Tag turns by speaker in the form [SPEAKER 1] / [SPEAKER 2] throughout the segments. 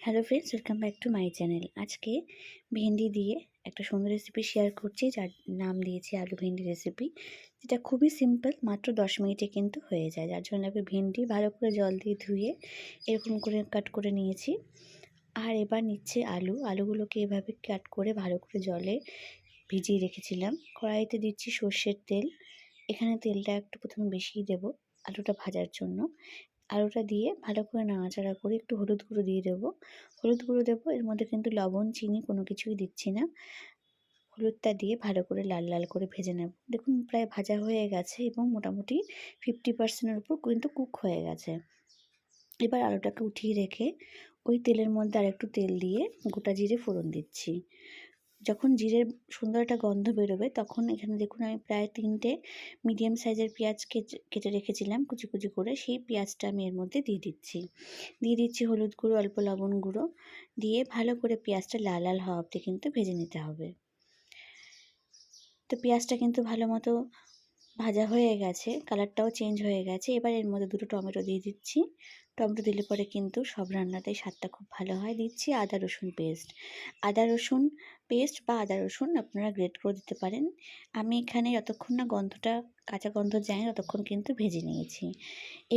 [SPEAKER 1] Hello friends, welcome back to my channel. আজকে ভেন্ডি দিয়ে একটা সুন্দর রেসিপি শেয়ার করছি, যার নাম দিয়েছি আলু ভেন্ডি রেসিপি, যেটা খুবই সিম্পল, মাত্র 10 মিনিটে কিন্তু হয়ে যায়। যার জন্য আমি ভেন্ডি ভালো করে জল দিয়ে ধুয়ে এরকম করে কাট করে নিয়েছি। আর এবার নিচ্ছে আলুগুলোকে এভাবে কাট করে ভালো করে জলে ভিজিয়ে রেখেছিলাম। কড়াইতে দিচ্ছি সর্ষের তেল। এখানে তেলটা একটু প্রথমে বেশিই দেবো আলুটা ভাজার জন্য। আলুটা দিয়ে ভালো করে নাড়াচাড়া করে একটু হলুদ গুঁড়ো দিয়ে দেবো। হলুদ গুঁড়ো দেবো, এর মধ্যে কিন্তু লবণ, চিনি কোনো কিছুই দিচ্ছি না। হলুদটা দিয়ে ভালো করে লাল লাল করে ভেজে নেব। দেখুন প্রায় ভাজা হয়ে গেছে এবং মোটামুটি 50% উপর কিন্তু কুক হয়ে গেছে। এবার আলুটাকে উঠিয়ে রেখে ওই তেলের মধ্যে আরেকটু তেল দিয়ে গোটা জিরে ফোড়ন দিচ্ছি। যখন জিরের সুন্দর একটা গন্ধ বেরোবে তখন এখানে দেখুন আমি প্রায় 3টে মিডিয়াম সাইজের পেঁয়াজ কেটে রেখেছিলাম কুচি কুচি করে, সেই পেঁয়াজটা আমি এর মধ্যে দিয়ে দিচ্ছি হলুদ গুঁড়ো, অল্প লবণ গুঁড়ো দিয়ে ভালো করে পেঁয়াজটা লাল লাল হওয়া অবধি কিন্তু ভেজে নিতে হবে। তো পেঁয়াজটা কিন্তু ভালো মতো ভাজা হয়ে গেছে, কালারটাও চেঞ্জ হয়ে গেছে। এবার এর মধ্যে 2টো টমেটো দিয়ে দিচ্ছি। টমেটো দিলে পরে কিন্তু সব রান্নাতেই স্বাদটা খুব ভালো হয়। দিচ্ছি আদা রসুন পেস্ট বা আদা রসুন আপনারা গ্রেট করে দিতে পারেন। আমি এখানে যতক্ষণ না কাঁচা গন্ধ যায় না ততক্ষণ কিন্তু ভেজে নিয়েছি।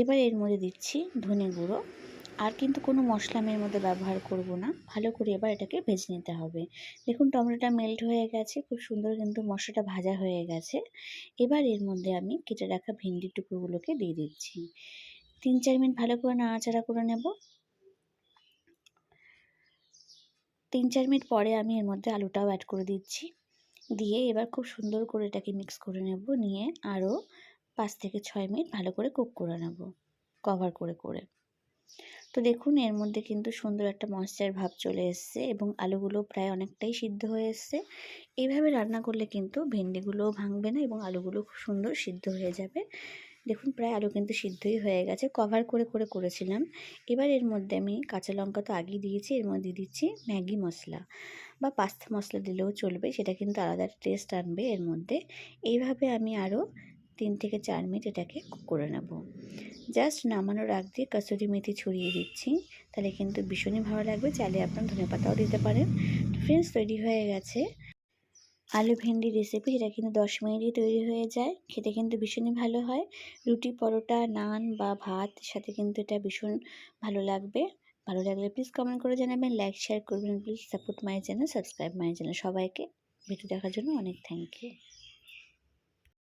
[SPEAKER 1] এবার এর মধ্যে দিচ্ছি ধনে গুঁড়ো। আর কিন্তু কোনো মশলা আমি এর মধ্যে ব্যবহার করব না। ভালো করে এবার এটাকে ভেজে নিতে হবে। দেখুন টমেটোটা মেল্ট হয়ে গেছে, খুব সুন্দর কিন্তু মশলাটা ভাজা হয়ে গেছে। এবার এর মধ্যে আমি কেটে রাখা ভেন্ডির টুকরোগুলোকে দিয়ে দিচ্ছি। 3-4 মিনিট ভালো করে নাড়াচাড়া করে নেব। 3-4 মিনিট পরে আমি এর মধ্যে আলুটাও অ্যাড করে দিচ্ছি। দিয়ে এবার খুব সুন্দর করে এটাকে মিক্স করে নেব। নিয়ে আরও 5-6 মিনিট ভালো করে কুক করে নেব, কভার করে। তো দেখুন এর মধ্যে কিন্তু সুন্দর একটা ময়েশ্চার ভাব চলে এসছে এবং আলুগুলো প্রায় অনেকটাই সিদ্ধ হয়ে এসছে। এইভাবে রান্না করলে কিন্তু ভেন্ডিগুলোও ভাঙবে না এবং আলুগুলো খুব সুন্দর সিদ্ধ হয়ে যাবে। দেখুন প্রায় আলু কিন্তু সিদ্ধই হয়ে গেছে, কভার করে করেছিলাম। এবার এর মধ্যে আমি কাঁচা লঙ্কা তো আগেই দিয়েছি, এর মধ্যে দিচ্ছি ম্যাগি মশলা বা পাস্তা মশলা দিলেও চলবে, সেটা কিন্তু আলাদা টেস্ট আনবে এর মধ্যে। এইভাবে আমি আরও 3-4 মিনিট এটাকে কুক করে নেব। জাস্ট নামানোর আগ দিয়ে কসুরি মেথি ছড়িয়ে দিচ্ছি, তাহলে কিন্তু ভীষণই ভালো লাগবে। চাইলে আপনার ধনেপাতাও দিতে পারেন। ফ্রেন্ডস, তৈরি হয়ে গেছে আলু ভেন্ডি রেসিপি, যেটা কিন্তু 10 মিনিটে তৈরি হয়ে যায়। খেতে কিন্তু ভীষণই ভালো হয়। রুটি, পরোটা, নান বা ভাত সাথে কিন্তু এটা ভীষণ ভালো লাগবে। ভালো লাগলে প্লিজ কমেন্ট করে জানাবেন, লাইক শেয়ার করবেন। Please support my channel, subscribe my channel. সবাইকে ভিডিও দেখার জন্য অনেক থ্যাংক ইউ।